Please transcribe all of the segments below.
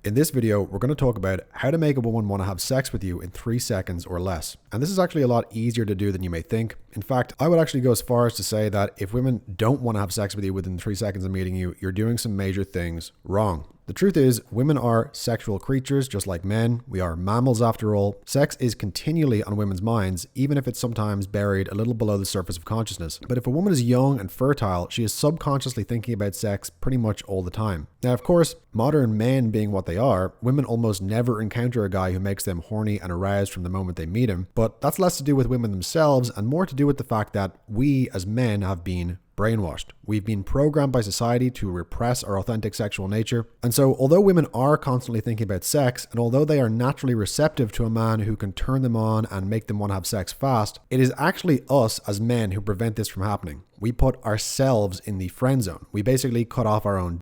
In this video, we're going to talk about how to make a woman want to have sex with you in 3 seconds or less. And this is actually a lot easier to do than you may think. In fact, I would actually go as far as to say that if women don't want to have sex with you within 3 seconds of meeting you, you're doing some major things wrong. The truth is, women are sexual creatures just like men. We are mammals after all. Sex is continually on women's minds, even if it's sometimes buried a little below the surface of consciousness. But if a woman is young and fertile, she is subconsciously thinking about sex pretty much all the time. Now, of course, modern men being what they are, women almost never encounter a guy who makes them horny and aroused from the moment they meet him. But that's less to do with women themselves and more to do with the fact that we as men have been brainwashed. We've been programmed by society to repress our authentic sexual nature. And so although women are constantly thinking about sex, and although they are naturally receptive to a man who can turn them on and make them want to have sex fast, it is actually us as men who prevent this from happening. We put ourselves in the friend zone. We basically cut off our own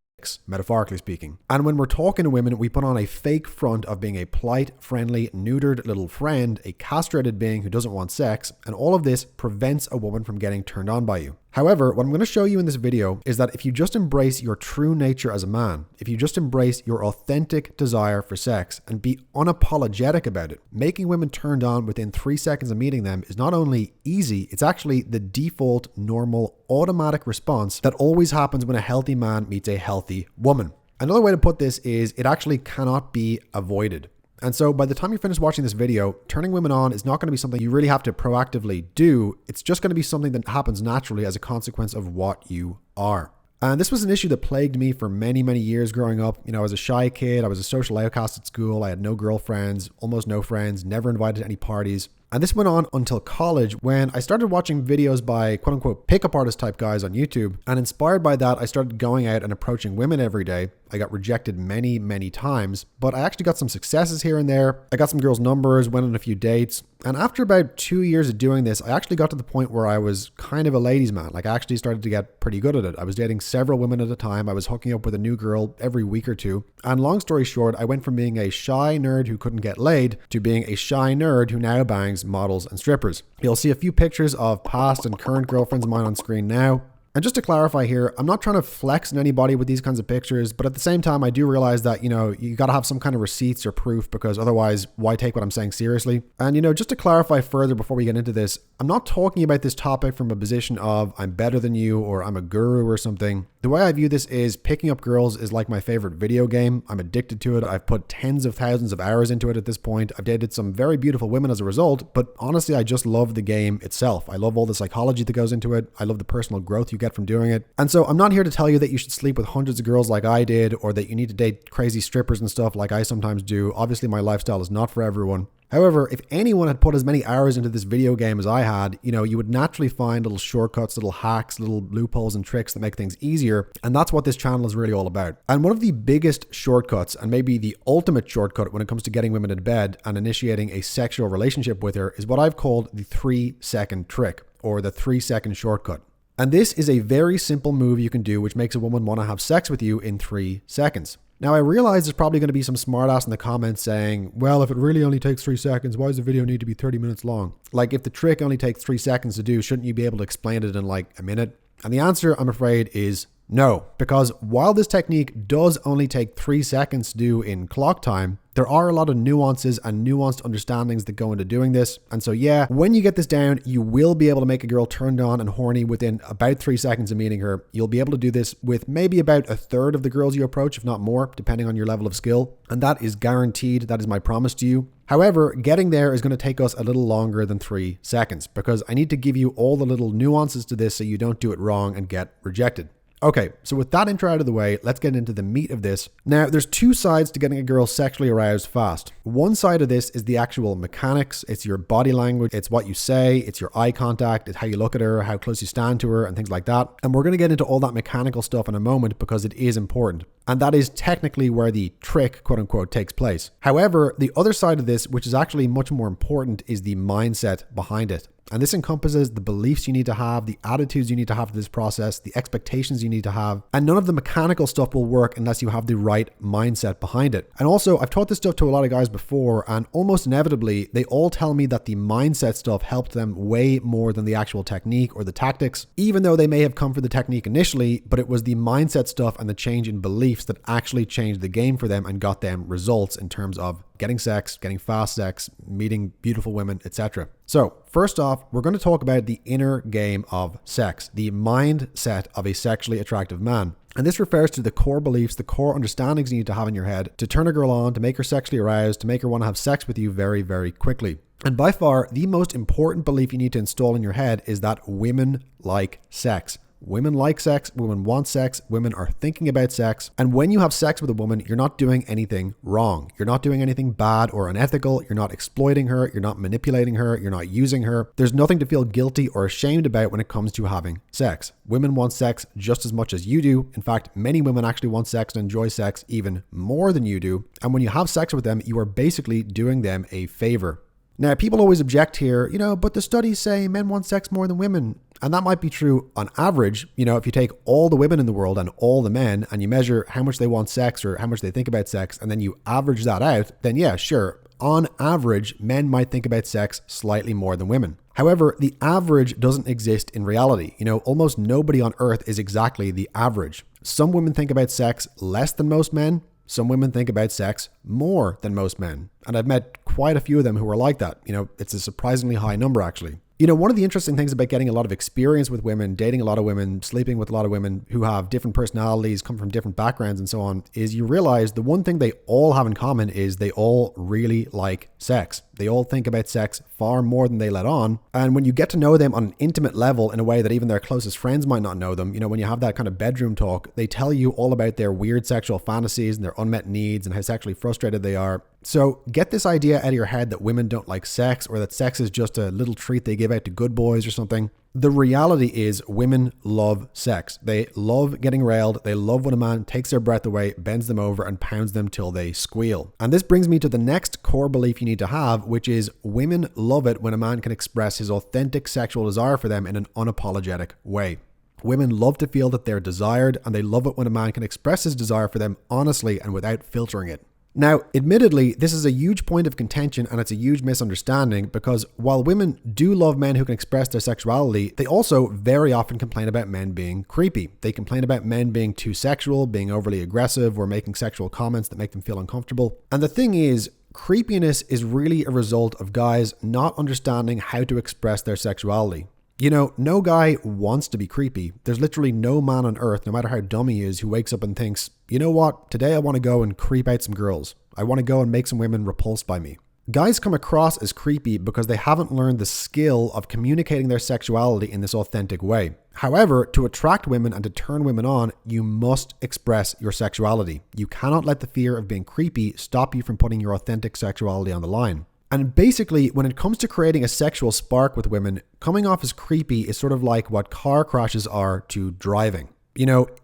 metaphorically speaking. And when we're talking to women, we put on a fake front of being a polite, friendly, neutered little friend, a castrated being who doesn't want sex, and all of this prevents a woman from getting turned on by you. However, what I'm going to show you in this video is that if you just embrace your true nature as a man, if you just embrace your authentic desire for sex and be unapologetic about it, making women turned on within 3 seconds of meeting them is not only easy, it's actually the default, normal, automatic response that always happens when a healthy man meets a healthy woman. Another way to put this is it actually cannot be avoided. And so by the time you finish watching this video, turning women on is not going to be something you really have to proactively do. It's just going to be something that happens naturally as a consequence of what you are. And this was an issue that plagued me for many, many years growing up. I was a shy kid. I was a social outcast at school. I had no girlfriends, almost no friends, never invited to any parties. And this went on until college when I started watching videos by quote unquote pickup artist type guys on YouTube. And inspired by that, I started going out and approaching women every day. I got rejected many, many times, but I actually got some successes here and there. I got some girls' numbers, went on a few dates. And after about 2 years of doing this, I actually got to the point where I was kind of a ladies' man. Like I actually started to get pretty good at it. I was dating several women at a time. I was hooking up with a new girl every week or two. And long story short, I went from being a shy nerd who couldn't get laid to being a shy nerd who now bangs models and strippers. You'll see a few pictures of past and current girlfriends of mine on screen now. And just to clarify here, I'm not trying to flex on anybody with these kinds of pictures, but at the same time, I do realize that, you got to have some kind of receipts or proof because otherwise, why take what I'm saying seriously? And, just to clarify further before we get into this, I'm not talking about this topic from a position of I'm better than you or I'm a guru or something. The way I view this is picking up girls is like my favorite video game. I'm addicted to it. I've put tens of thousands of hours into it at this point. I've dated some very beautiful women as a result, but honestly, I just love the game itself. I love all the psychology that goes into it. I love the personal growth you get from doing it. And so I'm not here to tell you that you should sleep with hundreds of girls like I did, or that you need to date crazy strippers and stuff like I sometimes do. Obviously, my lifestyle is not for everyone. However, if anyone had put as many hours into this video game as I had, you would naturally find little shortcuts, little hacks, little loopholes and tricks that make things easier. And that's what this channel is really all about. And one of the biggest shortcuts, and maybe the ultimate shortcut when it comes to getting women into bed and initiating a sexual relationship with her, is what I've called the 3-second trick, or the 3-second shortcut. And this is a very simple move you can do which makes a woman want to have sex with you in 3 seconds. Now, I realize there's probably going to be some smartass in the comments saying, well, if it really only takes 3 seconds, why does the video need to be 30 minutes long? Like, if the trick only takes 3 seconds to do, shouldn't you be able to explain it in like a minute? And the answer, I'm afraid, is no, because while this technique does only take 3 seconds to do in clock time, there are a lot of nuances and nuanced understandings that go into doing this. And so yeah, when you get this down, you will be able to make a girl turned on and horny within about 3 seconds of meeting her. You'll be able to do this with maybe about a third of the girls you approach, if not more, depending on your level of skill. And that is guaranteed. That is my promise to you. However, getting there is going to take us a little longer than 3 seconds because I need to give you all the little nuances to this so you don't do it wrong and get rejected. Okay, so with that intro out of the way, let's get into the meat of this. Now, there's 2 sides to getting a girl sexually aroused fast. One side of this is the actual mechanics. It's your body language. It's what you say. It's your eye contact. It's how you look at her, how close you stand to her, and things like that. And we're going to get into all that mechanical stuff in a moment because it is important. And that is technically where the trick, quote unquote, takes place. However, the other side of this, which is actually much more important, is the mindset behind it. And this encompasses the beliefs you need to have, the attitudes you need to have to this process, the expectations you need to have. And none of the mechanical stuff will work unless you have the right mindset behind it. And also, I've taught this stuff to a lot of guys before, and almost inevitably, they all tell me that the mindset stuff helped them way more than the actual technique or the tactics, even though they may have come for the technique initially, but it was the mindset stuff and the change in belief beliefs that actually changed the game for them and got them results in terms of getting sex, getting fast sex, meeting beautiful women, etc. So first off, we're going to talk about the inner game of sex, the mindset of a sexually attractive man. And this refers to the core beliefs, the core understandings you need to have in your head to turn a girl on, to make her sexually aroused, to make her want to have sex with you very, very quickly. And by far, the most important belief you need to install in your head is that women like sex. Women like sex, women want sex, women are thinking about sex. And when you have sex with a woman, you're not doing anything wrong. You're not doing anything bad or unethical. You're not exploiting her. You're not manipulating her. You're not using her. There's nothing to feel guilty or ashamed about when it comes to having sex. Women want sex just as much as you do. In fact, many women actually want sex and enjoy sex even more than you do. And when you have sex with them, you are basically doing them a favor. Now, people always object here, but the studies say men want sex more than women. And that might be true on average. If you take all the women in the world and all the men and you measure how much they want sex or how much they think about sex, and then you average that out, then yeah, sure. On average, men might think about sex slightly more than women. However, the average doesn't exist in reality. Almost nobody on earth is exactly the average. Some women think about sex less than most men. Some women think about sex more than most men. And I've met quite a few of them who are like that. It's a surprisingly high number, actually. One of the interesting things about getting a lot of experience with women, dating a lot of women, sleeping with a lot of women who have different personalities, come from different backgrounds and so on, is you realize the one thing they all have in common is they all really like sex. They all think about sex far more than they let on. And when you get to know them on an intimate level in a way that even their closest friends might not know them, when you have that kind of bedroom talk, they tell you all about their weird sexual fantasies and their unmet needs and how sexually frustrated they are. So get this idea out of your head that women don't like sex or that sex is just a little treat they give out to good boys or something. The reality is women love sex. They love getting railed. They love when a man takes their breath away, bends them over and pounds them till they squeal. And this brings me to the next core belief you need to have, which is women love it when a man can express his authentic sexual desire for them in an unapologetic way. Women love to feel that they're desired, and they love it when a man can express his desire for them honestly and without filtering it. Now, admittedly, this is a huge point of contention and it's a huge misunderstanding because while women do love men who can express their sexuality, they also very often complain about men being creepy. They complain about men being too sexual, being overly aggressive, or making sexual comments that make them feel uncomfortable. And the thing is, creepiness is really a result of guys not understanding how to express their sexuality. No guy wants to be creepy. There's literally no man on earth, no matter how dumb he is, who wakes up and thinks, you know what, today I want to go and creep out some girls. I want to go and make some women repulsed by me. Guys come across as creepy because they haven't learned the skill of communicating their sexuality in this authentic way. However, to attract women and to turn women on, you must express your sexuality. You cannot let the fear of being creepy stop you from putting your authentic sexuality on the line. And basically, when it comes to creating a sexual spark with women, coming off as creepy is sort of like what car crashes are to driving.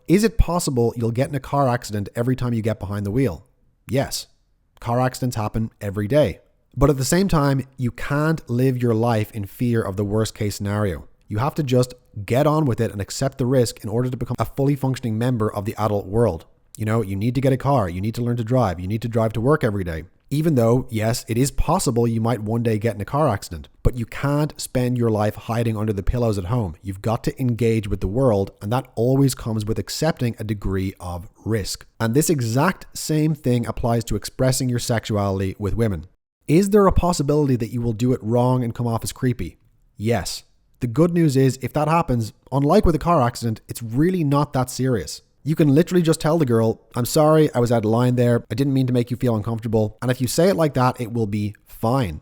Is it possible you'll get in a car accident every time you get behind the wheel? Yes. Car accidents happen every day. But at the same time, you can't live your life in fear of the worst case scenario. You have to just get on with it and accept the risk in order to become a fully functioning member of the adult world. You need to get a car. You need to learn to drive. You need to drive to work every day. Even though, yes, it is possible you might one day get in a car accident, but you can't spend your life hiding under the pillows at home. You've got to engage with the world, and that always comes with accepting a degree of risk. And this exact same thing applies to expressing your sexuality with women. Is there a possibility that you will do it wrong and come off as creepy? Yes. The good news is, if that happens, unlike with a car accident, it's really not that serious. You can literally just tell the girl, I'm sorry, I was out of line there. I didn't mean to make you feel uncomfortable. And if you say it like that, it will be fine.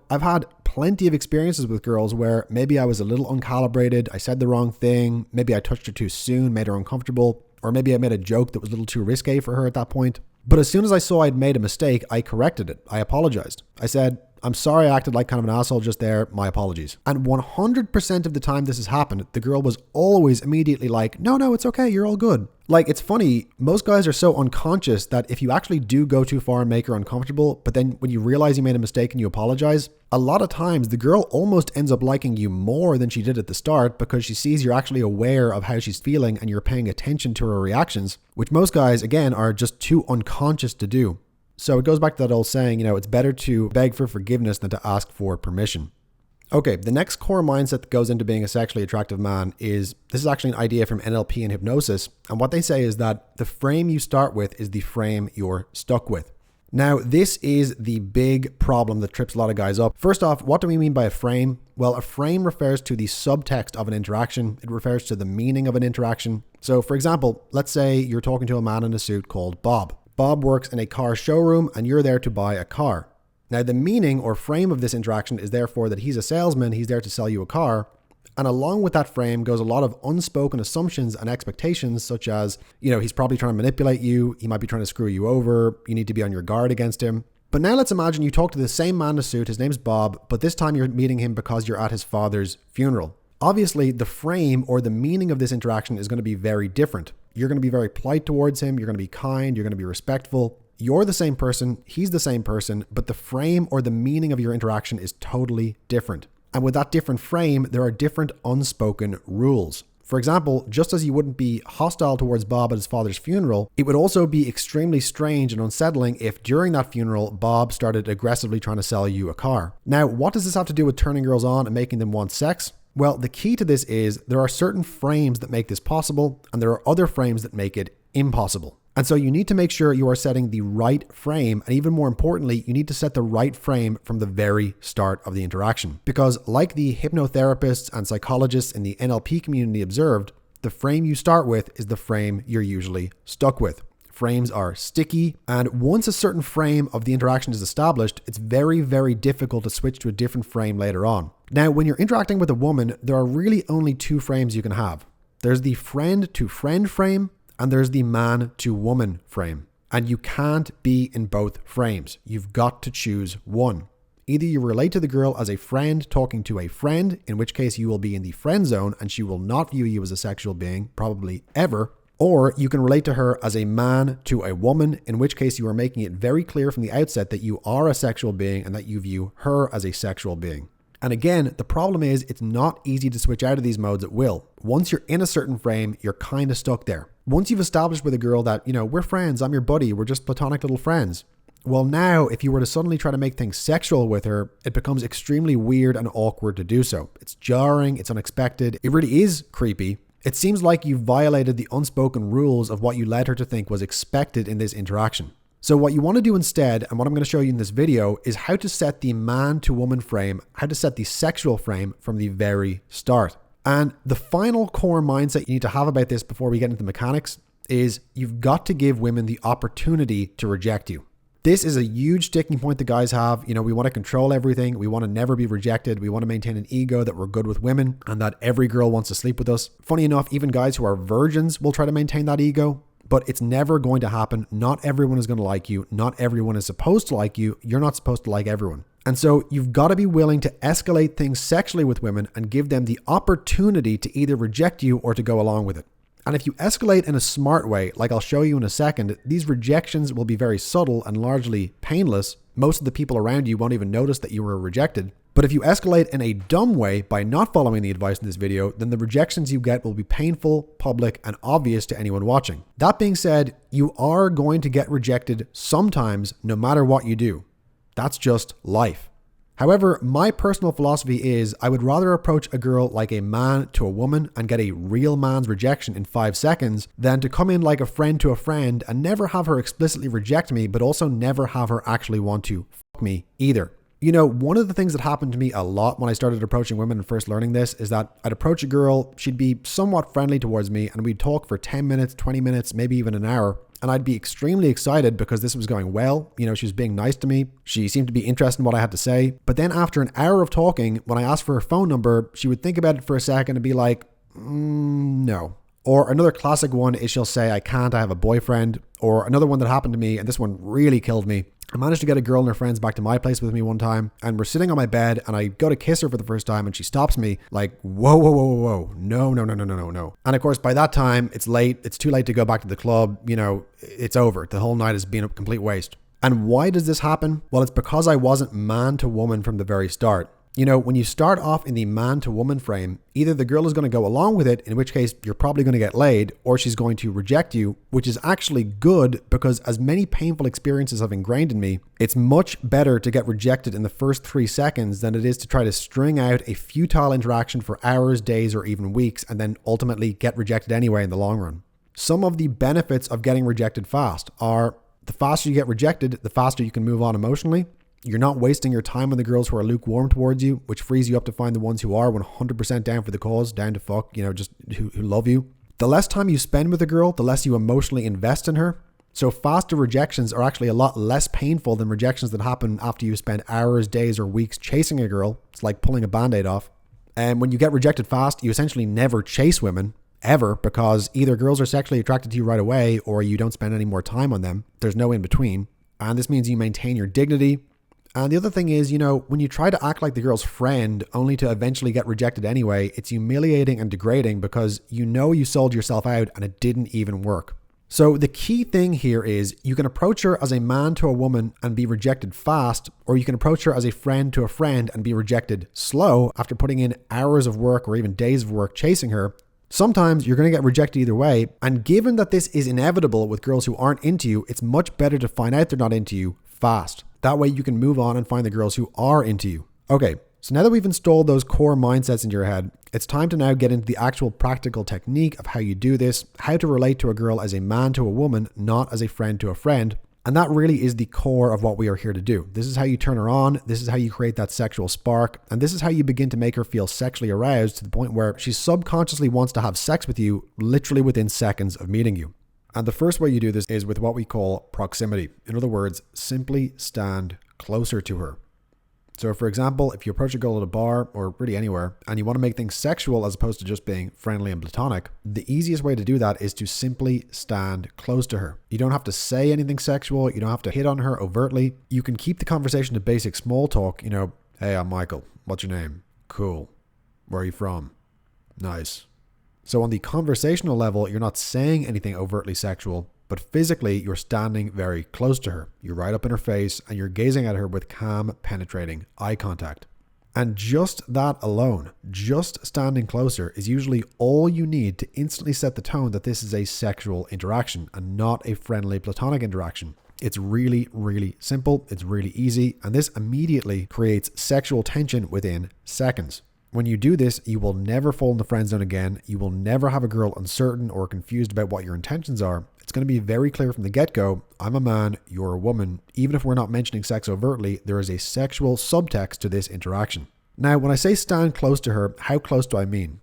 I've had plenty of experiences with girls where maybe I was a little uncalibrated. I said the wrong thing. Maybe I touched her too soon, made her uncomfortable. Or maybe I made a joke that was a little too risque for her at that point. But as soon as I saw I'd made a mistake, I corrected it. I apologized. I said, I'm sorry I acted like kind of an asshole just there. My apologies. And 100% of the time this has happened, the girl was always immediately like, no, it's okay. You're all good. It's funny. Most guys are so unconscious that if you actually do go too far and make her uncomfortable, but then when you realize you made a mistake and you apologize, a lot of times the girl almost ends up liking you more than she did at the start because she sees you're actually aware of how she's feeling and you're paying attention to her reactions, which most guys, again, are just too unconscious to do. So it goes back to that old saying, it's better to beg for forgiveness than to ask for permission. Okay, the next core mindset that goes into being a sexually attractive man is, this is actually an idea from NLP and hypnosis, and what they say is that the frame you start with is the frame you're stuck with. Now, this is the big problem that trips a lot of guys up. First off, what do we mean by a frame? Well, a frame refers to the subtext of an interaction. It refers to the meaning of an interaction. So, for example, let's say you're talking to a man in a suit called Bob. Bob works in a car showroom and you're there to buy a car. Now, the meaning or frame of this interaction is therefore that he's a salesman, he's there to sell you a car. And along with that frame goes a lot of unspoken assumptions and expectations, such as, he's probably trying to manipulate you, he might be trying to screw you over, you need to be on your guard against him. But now let's imagine you talk to the same man in a suit, his name's Bob, but this time you're meeting him because you're at his father's funeral. Obviously, the frame or the meaning of this interaction is going to be very different. You're going to be very polite towards him, you're going to be kind, you're going to be respectful. You're the same person, he's the same person, but the frame or the meaning of your interaction is totally different. And with that different frame, there are different unspoken rules. For example, just as you wouldn't be hostile towards Bob at his father's funeral, it would also be extremely strange and unsettling if during that funeral, Bob started aggressively trying to sell you a car. Now, what does this have to do with turning girls on and making them want sex? Well, the key to this is there are certain frames that make this possible, and there are other frames that make it impossible. And so you need to make sure you are setting the right frame. And even more importantly, you need to set the right frame from the very start of the interaction. Because like the hypnotherapists and psychologists in the NLP community observed, the frame you start with is the frame you're usually stuck with. Frames are sticky, and once a certain frame of the interaction is established, it's very, very difficult to switch to a different frame later on. Now, when you're interacting with a woman, there are really only two frames you can have. There's the friend to friend frame, and there's the man to woman frame. And you can't be in both frames. You've got to choose one. Either you relate to the girl as a friend talking to a friend, in which case you will be in the friend zone and she will not view you as a sexual being, probably ever. Or you can relate to her as a man to a woman, in which case you are making it very clear from the outset that you are a sexual being and that you view her as a sexual being. And again, the problem is it's not easy to switch out of these modes at will. Once you're in a certain frame, you're kind of stuck there. Once you've established with a girl that, we're friends, I'm your buddy, we're just platonic little friends. Well, now, if you were to suddenly try to make things sexual with her, it becomes extremely weird and awkward to do so. It's jarring, it's unexpected, it really is creepy. It seems like you've violated the unspoken rules of what you led her to think was expected in this interaction. So what you want to do instead, and what I'm going to show you in this video, is how to set the man to woman frame, how to set the sexual frame from the very start. And the final core mindset you need to have about this before we get into the mechanics is you've got to give women the opportunity to reject you. This is a huge sticking point that guys have. We want to control everything. We want to never be rejected. We want to maintain an ego that we're good with women and that every girl wants to sleep with us. Funny enough, even guys who are virgins will try to maintain that ego. But it's never going to happen. Not everyone is going to like you. Not everyone is supposed to like you. You're not supposed to like everyone. And so you've got to be willing to escalate things sexually with women and give them the opportunity to either reject you or to go along with it. And if you escalate in a smart way, like I'll show you in a second, these rejections will be very subtle and largely painless. Most of the people around you won't even notice that you were rejected. But if you escalate in a dumb way by not following the advice in this video, then the rejections you get will be painful, public, and obvious to anyone watching. That being said, you are going to get rejected sometimes, no matter what you do. That's just life. However, my personal philosophy is I would rather approach a girl like a man to a woman and get a real man's rejection in 5 seconds than to come in like a friend to a friend and never have her explicitly reject me, but also never have her actually want to fuck me either. One of the things that happened to me a lot when I started approaching women and first learning this is that I'd approach a girl, she'd be somewhat friendly towards me, and we'd talk for 10 minutes, 20 minutes, maybe even an hour. And I'd be extremely excited because this was going well. She was being nice to me. She seemed to be interested in what I had to say. But then after an hour of talking, when I asked for her phone number, she would think about it for a second and be like, no. Or another classic one is she'll say, I can't, I have a boyfriend. Or another one that happened to me, and this one really killed me. I managed to get a girl and her friends back to my place with me one time, and we're sitting on my bed and I go to kiss her for the first time and she stops me like, whoa, whoa, whoa, whoa, whoa. No. And of course, by that time, it's late. It's too late to go back to the club. It's over. The whole night has been a complete waste. And why does this happen? Well, it's because I wasn't man to woman from the very start. You know, when you start off in the man to woman frame, either the girl is going to go along with it, in which case you're probably going to get laid, or she's going to reject you, which is actually good because as many painful experiences have ingrained in me, it's much better to get rejected in the first 3 seconds than it is to try to string out a futile interaction for hours, days, or even weeks, and then ultimately get rejected anyway in the long run. Some of the benefits of getting rejected fast are the faster you get rejected, the faster you can move on emotionally. You're not wasting your time on the girls who are lukewarm towards you, which frees you up to find the ones who are 100% down for the cause, down to fuck, just who love you. The less time you spend with a girl, the less you emotionally invest in her. So faster rejections are actually a lot less painful than rejections that happen after you spend hours, days, or weeks chasing a girl. It's like pulling a band-aid off. And when you get rejected fast, you essentially never chase women, ever, because either girls are sexually attracted to you right away or you don't spend any more time on them. There's no in between. And this means you maintain your dignity. And the other thing is, when you try to act like the girl's friend only to eventually get rejected anyway, it's humiliating and degrading because you sold yourself out and it didn't even work. So the key thing here is you can approach her as a man to a woman and be rejected fast, or you can approach her as a friend to a friend and be rejected slow after putting in hours of work or even days of work chasing her. Sometimes you're going to get rejected either way. And given that this is inevitable with girls who aren't into you, it's much better to find out they're not into you fast. That way you can move on and find the girls who are into you. Okay, so now that we've installed those core mindsets into your head, it's time to now get into the actual practical technique of how you do this, how to relate to a girl as a man to a woman, not as a friend to a friend. And that really is the core of what we are here to do. This is how you turn her on. This is how you create that sexual spark. And this is how you begin to make her feel sexually aroused to the point where she subconsciously wants to have sex with you literally within seconds of meeting you. And the first way you do this is with what we call proximity. In other words, simply stand closer to her. So for example, if you approach a girl at a bar or really anywhere and you want to make things sexual as opposed to just being friendly and platonic, the easiest way to do that is to simply stand close to her. You don't have to say anything sexual. You don't have to hit on her overtly. You can keep the conversation to basic small talk. Hey, I'm Michael. What's your name? Cool. Where are you from? Nice. So on the conversational level, you're not saying anything overtly sexual, but physically you're standing very close to her. You're right up in her face and you're gazing at her with calm, penetrating eye contact. And just that alone, just standing closer, is usually all you need to instantly set the tone that this is a sexual interaction and not a friendly platonic interaction. It's really, really simple. It's really easy. And this immediately creates sexual tension within seconds. When you do this, you will never fall in the friend zone again. You will never have a girl uncertain or confused about what your intentions are. It's going to be very clear from the get-go, I'm a man, you're a woman. Even if we're not mentioning sex overtly, there is a sexual subtext to this interaction. Now, when I say stand close to her, how close do I mean?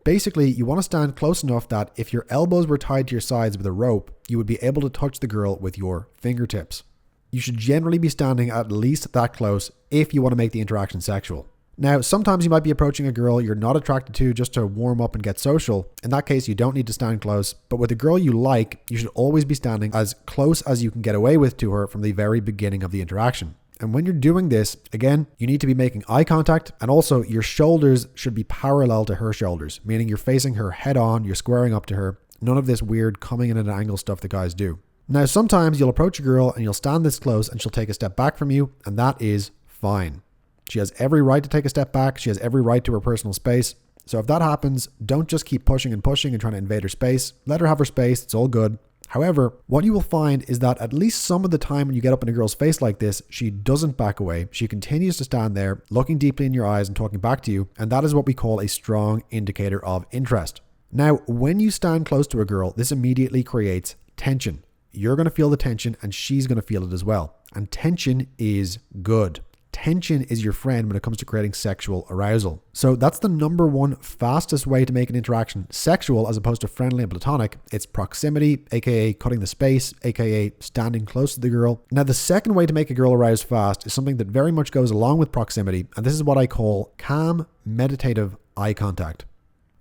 Basically, you want to stand close enough that if your elbows were tied to your sides with a rope, you would be able to touch the girl with your fingertips. You should generally be standing at least that close if you want to make the interaction sexual. Now, sometimes you might be approaching a girl you're not attracted to just to warm up and get social. In that case, you don't need to stand close. But with a girl you like, you should always be standing as close as you can get away with to her from the very beginning of the interaction. And when you're doing this, again, you need to be making eye contact, and also your shoulders should be parallel to her shoulders, meaning you're facing her head on, you're squaring up to her. None of this weird coming in at an angle stuff that guys do. Now, sometimes you'll approach a girl and you'll stand this close and she'll take a step back from you, and that is fine. She has every right to take a step back. She has every right to her personal space. So if that happens, don't just keep pushing and trying to invade her space. Let her have her space. It's all good. However, what you will find is that at least some of the time when you get up in a girl's face like this, she doesn't back away. She continues to stand there, looking deeply in your eyes and talking back to you. And that is what we call a strong indicator of interest. Now, when you stand close to a girl, this immediately creates tension. You're going to feel the tension and she's going to feel it as well. And tension is good. Tension is your friend when it comes to creating sexual arousal. So that's the number one fastest way to make an interaction sexual as opposed to friendly and platonic. It's proximity, aka cutting the space, aka standing close to the girl. Now, the second way to make a girl arouse fast is something that very much goes along with proximity, and this is what I call calm, meditative eye contact.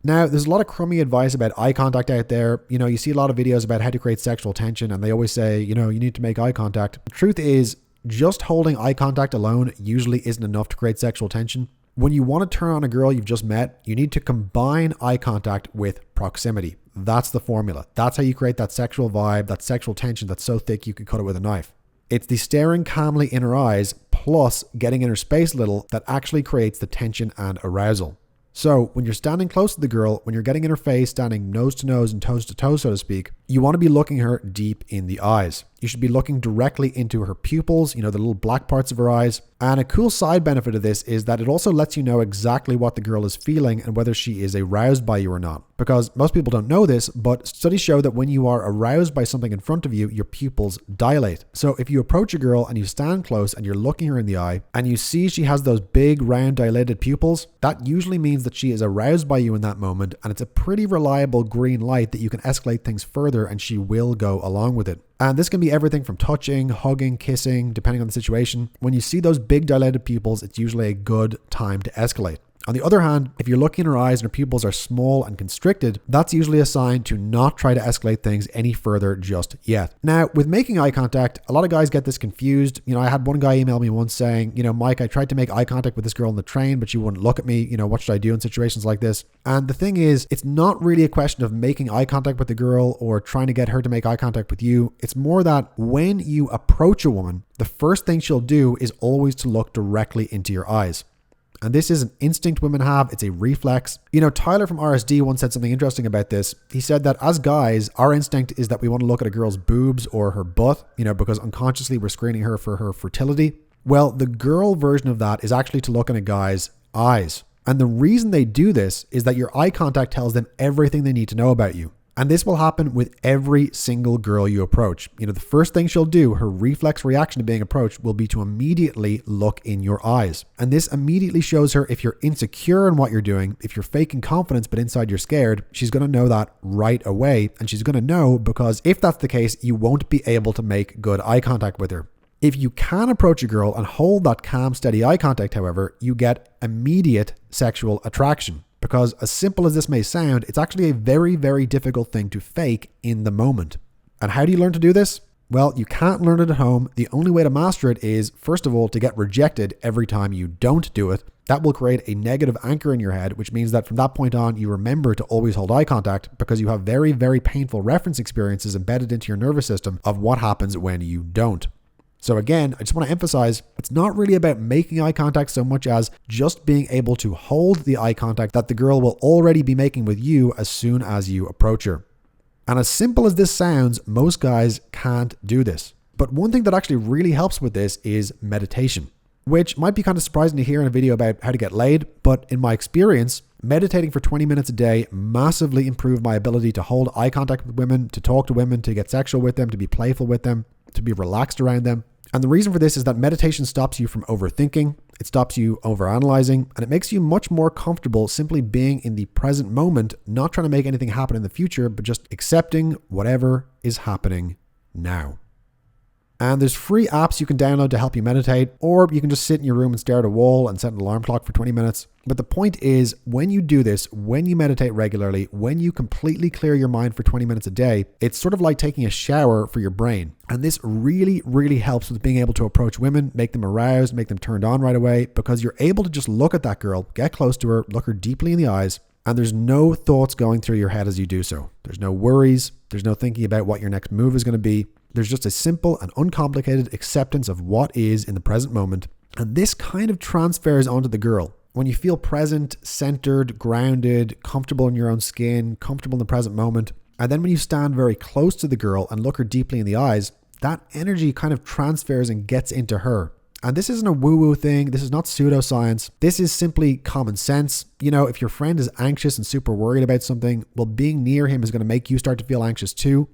Now, there's a lot of crummy advice about eye contact out there. You see a lot of videos about how to create sexual tension, and they always say, you need to make eye contact. The truth is, just holding eye contact alone usually isn't enough to create sexual tension. When you want to turn on a girl you've just met, you need to combine eye contact with proximity. That's the formula. That's how you create that sexual vibe, that sexual tension that's so thick you could cut it with a knife. It's the staring calmly in her eyes plus getting in her space a little that actually creates the tension and arousal. So when you're standing close to the girl, when you're getting in her face, standing nose to nose and toes to toe, so to speak, you want to be looking her deep in the eyes. You should be looking directly into her pupils, the little black parts of her eyes. And a cool side benefit of this is that it also lets you know exactly what the girl is feeling and whether she is aroused by you or not. Because most people don't know this, but studies show that when you are aroused by something in front of you, your pupils dilate. So if you approach a girl and you stand close and you're looking her in the eye and you see she has those big, round, dilated pupils, that usually means that she is aroused by you in that moment, and it's a pretty reliable green light that you can escalate things further and she will go along with it. And this can be everything from touching, hugging, kissing, depending on the situation. When you see those big dilated pupils, it's usually a good time to escalate. On the other hand, if you're looking in her eyes and her pupils are small and constricted, that's usually a sign to not try to escalate things any further just yet. Now, with making eye contact, a lot of guys get this confused. I had one guy email me once saying, Mike, I tried to make eye contact with this girl on the train, but she wouldn't look at me. What should I do in situations like this? And the thing is, it's not really a question of making eye contact with the girl or trying to get her to make eye contact with you. It's more that when you approach a woman, the first thing she'll do is always to look directly into your eyes. And this is an instinct women have. It's a reflex. Tyler from RSD once said something interesting about this. He said that as guys, our instinct is that we want to look at a girl's boobs or her butt, because unconsciously we're screening her for her fertility. Well, the girl version of that is actually to look in a guy's eyes. And the reason they do this is that your eye contact tells them everything they need to know about you. And this will happen with every single girl you approach. The first thing she'll do, her reflex reaction to being approached, will be to immediately look in your eyes. And this immediately shows her if you're insecure in what you're doing, if you're faking confidence but inside you're scared, she's going to know that right away. And she's going to know because if that's the case, you won't be able to make good eye contact with her. If you can approach a girl and hold that calm, steady eye contact, however, you get immediate sexual attraction. Because as simple as this may sound, it's actually a very, very difficult thing to fake in the moment. And how do you learn to do this? Well, you can't learn it at home. The only way to master it is, first of all, to get rejected every time you don't do it. That will create a negative anchor in your head, which means that from that point on, you remember to always hold eye contact because you have very, very painful reference experiences embedded into your nervous system of what happens when you don't. So again, I just want to emphasize, it's not really about making eye contact so much as just being able to hold the eye contact that the girl will already be making with you as soon as you approach her. And as simple as this sounds, most guys can't do this. But one thing that actually really helps with this is meditation, which might be kind of surprising to hear in a video about how to get laid. But in my experience, meditating for 20 minutes a day massively improved my ability to hold eye contact with women, to talk to women, to get sexual with them, to be playful with them, to be relaxed around them. And the reason for this is that meditation stops you from overthinking, it stops you overanalyzing, and it makes you much more comfortable simply being in the present moment, not trying to make anything happen in the future, but just accepting whatever is happening now. And there's free apps you can download to help you meditate, or you can just sit in your room and stare at a wall and set an alarm clock for 20 minutes. But the point is, when you do this, when you meditate regularly, when you completely clear your mind for 20 minutes a day, it's sort of like taking a shower for your brain. And this really, really helps with being able to approach women, make them aroused, make them turned on right away, because you're able to just look at that girl, get close to her, look her deeply in the eyes, and there's no thoughts going through your head as you do so. There's no worries. There's no thinking about what your next move is going to be. There's just a simple and uncomplicated acceptance of what is in the present moment. And this kind of transfers onto the girl. When you feel present, centered, grounded, comfortable in your own skin, comfortable in the present moment, and then when you stand very close to the girl and look her deeply in the eyes, that energy kind of transfers and gets into her. And this isn't a woo-woo thing. This is not pseudoscience. This is simply common sense. If your friend is anxious and super worried about something, well, being near him is going to make you start to feel anxious too.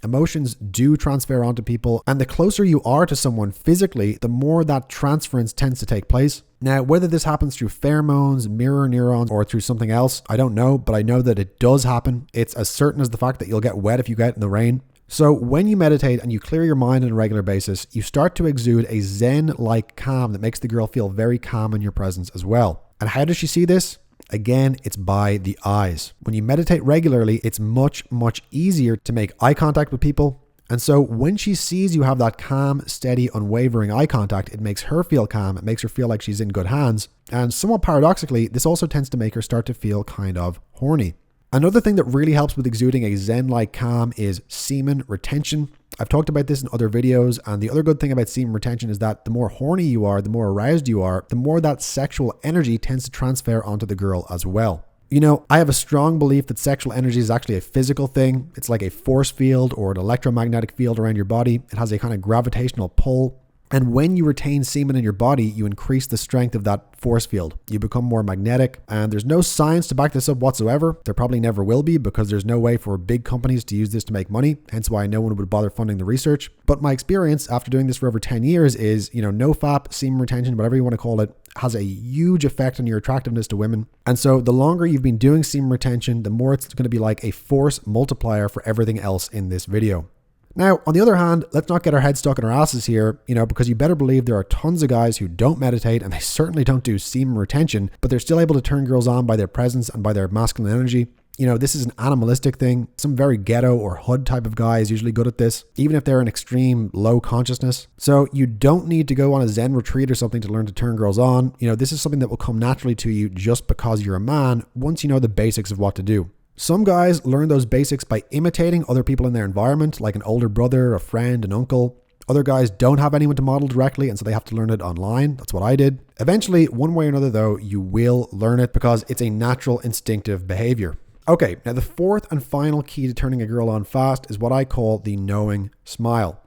Emotions do transfer onto people, and the closer you are to someone physically, the more that transference tends to take place. Now, whether this happens through pheromones, mirror neurons, or through something else, I don't know, but I know that it does happen. It's as certain as the fact that you'll get wet if you get in the rain. So when you meditate and you clear your mind on a regular basis, you start to exude a zen-like calm that makes the girl feel very calm in your presence as well. And how does she see this? Again, it's by the eyes. When you meditate regularly, it's much, much easier to make eye contact with people. And so when she sees you have that calm, steady, unwavering eye contact, it makes her feel calm. It makes her feel like she's in good hands. And somewhat paradoxically, this also tends to make her start to feel kind of horny. Another thing that really helps with exuding a zen-like calm is semen retention. I've talked about this in other videos, and the other good thing about semen retention is that the more horny you are, the more aroused you are, the more that sexual energy tends to transfer onto the girl as well. You know, I have a strong belief that sexual energy is actually a physical thing. It's like a force field or an electromagnetic field around your body. It has a kind of gravitational pull. And when you retain semen in your body, you increase the strength of that force field. You become more magnetic, and there's no science to back this up whatsoever. There probably never will be, because there's no way for big companies to use this to make money, hence why no one would bother funding the research. But my experience after doing this for over 10 years is, NoFap, semen retention, whatever you want to call it, has a huge effect on your attractiveness to women. And so the longer you've been doing semen retention, the more it's going to be like a force multiplier for everything else in this video. Now, on the other hand, let's not get our heads stuck in our asses here, because you better believe there are tons of guys who don't meditate, and they certainly don't do semen retention, but they're still able to turn girls on by their presence and by their masculine energy. This is an animalistic thing. Some very ghetto or hood type of guy is usually good at this, even if they're in extreme low consciousness. So you don't need to go on a Zen retreat or something to learn to turn girls on. This is something that will come naturally to you just because you're a man once you know the basics of what to do. Some guys learn those basics by imitating other people in their environment, like an older brother, a friend, an uncle. Other guys don't have anyone to model directly, and so they have to learn it online. That's what I did. Eventually, one way or another though, you will learn it because it's a natural instinctive behavior. Okay, now the fourth and final key to turning a girl on fast is what I call the knowing smile.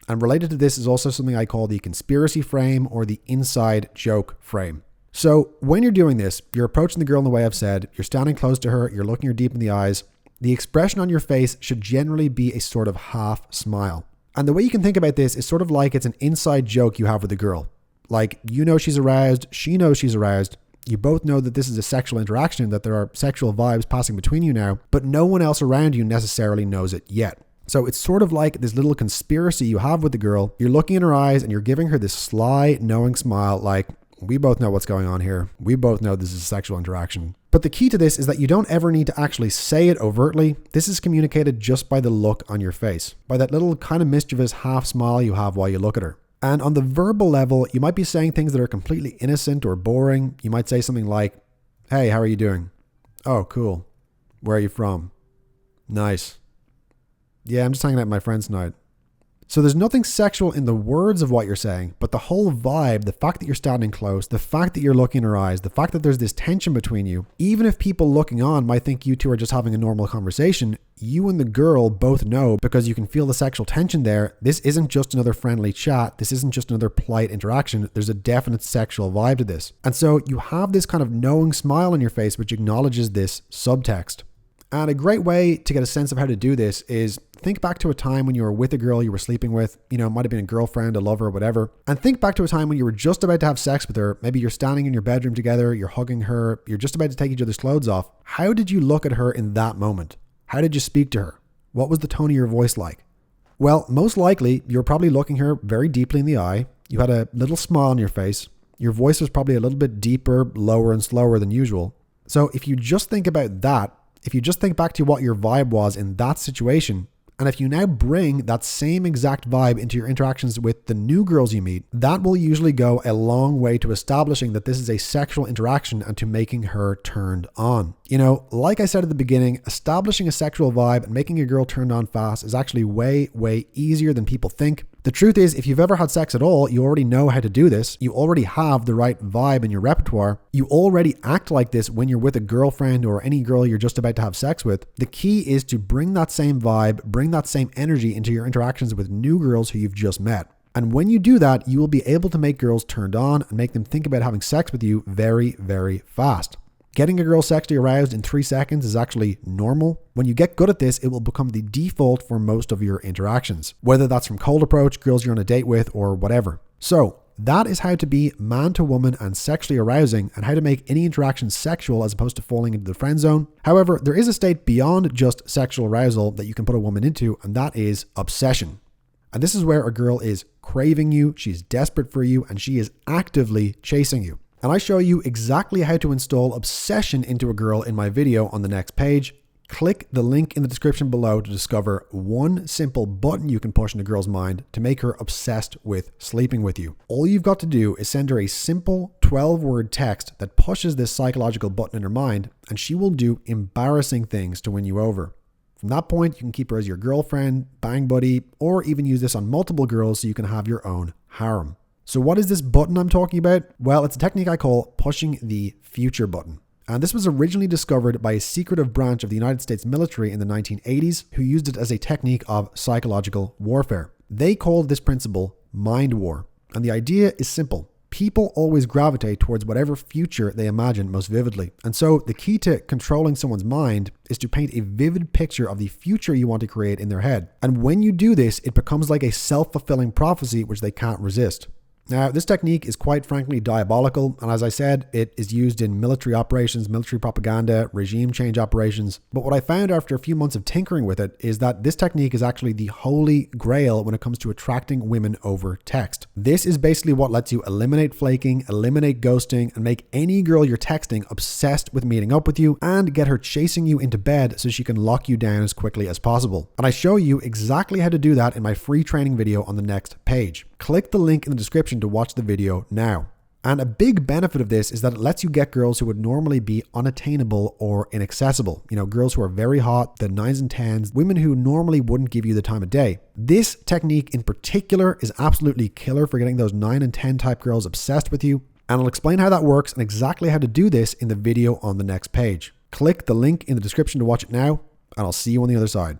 And related to this is also something I call the conspiracy frame or the inside joke frame. So when you're doing this, you're approaching the girl in the way I've said, you're standing close to her, you're looking her deep in the eyes. The expression on your face should generally be a sort of half smile. And the way you can think about this is sort of like it's an inside joke you have with the girl. Like, she's aroused, she knows she's aroused. You both know that this is a sexual interaction, that there are sexual vibes passing between you now, but no one else around you necessarily knows it yet. So it's sort of like this little conspiracy you have with the girl. You're looking in her eyes and you're giving her this sly, knowing smile like, we both know what's going on here. We both know this is a sexual interaction. But the key to this is that you don't ever need to actually say it overtly. This is communicated just by the look on your face, by that little kind of mischievous half smile you have while you look at her. And on the verbal level, you might be saying things that are completely innocent or boring. You might say something like, hey, how are you doing? Oh, cool. Where are you from? Nice. Yeah, I'm just hanging out with my friends tonight. So there's nothing sexual in the words of what you're saying, but the whole vibe, the fact that you're standing close, the fact that you're looking in her eyes, the fact that there's this tension between you, even if people looking on might think you two are just having a normal conversation, you and the girl both know, because you can feel the sexual tension there, this isn't just another friendly chat, this isn't just another polite interaction, there's a definite sexual vibe to this. And so you have this kind of knowing smile on your face which acknowledges this subtext. And a great way to get a sense of how to do this is think back to a time when you were with a girl you were sleeping with, it might have been a girlfriend, a lover, whatever. And think back to a time when you were just about to have sex with her. Maybe you're standing in your bedroom together, you're hugging her, you're just about to take each other's clothes off. How did you look at her in that moment? How did you speak to her? What was the tone of your voice like? Well, most likely you were probably looking her very deeply in the eye. You had a little smile on your face. Your voice was probably a little bit deeper, lower and slower than usual. So if you just think about that, if you just think back to what your vibe was in that situation, and if you now bring that same exact vibe into your interactions with the new girls you meet, that will usually go a long way to establishing that this is a sexual interaction and to making her turned on. Like I said at the beginning, establishing a sexual vibe and making a girl turned on fast is actually way, way easier than people think. The truth is, if you've ever had sex at all, you already know how to do this. You already have the right vibe in your repertoire. You already act like this when you're with a girlfriend or any girl you're just about to have sex with. The key is to bring that same vibe, bring that same energy into your interactions with new girls who you've just met. And when you do that, you will be able to make girls turned on and make them think about having sex with you very, very fast. Getting a girl sexually aroused in 3 seconds is actually normal. When you get good at this, it will become the default for most of your interactions, whether that's from cold approach, girls you're on a date with, or whatever. So that is how to be man to woman and sexually arousing, and how to make any interaction sexual as opposed to falling into the friend zone. However, there is a state beyond just sexual arousal that you can put a woman into, and that is obsession. And this is where a girl is craving you, she's desperate for you, and she is actively chasing you. And I show you exactly how to install obsession into a girl in my video on the next page. Click the link in the description below to discover one simple button you can push in a girl's mind to make her obsessed with sleeping with you. All you've got to do is send her a simple 12-word text that pushes this psychological button in her mind, and she will do embarrassing things to win you over. From that point, you can keep her as your girlfriend, bang buddy, or even use this on multiple girls so you can have your own harem. So what is this button I'm talking about? Well, it's a technique I call pushing the future button. And this was originally discovered by a secretive branch of the United States military in the 1980s who used it as a technique of psychological warfare. They called this principle mind war. And the idea is simple. People always gravitate towards whatever future they imagine most vividly. And so the key to controlling someone's mind is to paint a vivid picture of the future you want to create in their head. And when you do this, it becomes like a self-fulfilling prophecy which they can't resist. Now, this technique is quite frankly diabolical, and as I said, it is used in military operations, military propaganda, regime change operations. But what I found after a few months of tinkering with it is that this technique is actually the holy grail when it comes to attracting women over text. This is basically what lets you eliminate flaking, eliminate ghosting, and make any girl you're texting obsessed with meeting up with you and get her chasing you into bed so she can lock you down as quickly as possible. And I show you exactly how to do that in my free training video on the next page. Click the link in the description to watch the video now. And a big benefit of this is that it lets you get girls who would normally be unattainable or inaccessible. You know, girls who are very hot, the 9s and 10s, women who normally wouldn't give you the time of day. This technique in particular is absolutely killer for getting those 9 and 10 type girls obsessed with you. And I'll explain how that works and exactly how to do this in the video on the next page. Click the link in the description to watch it now, and I'll see you on the other side.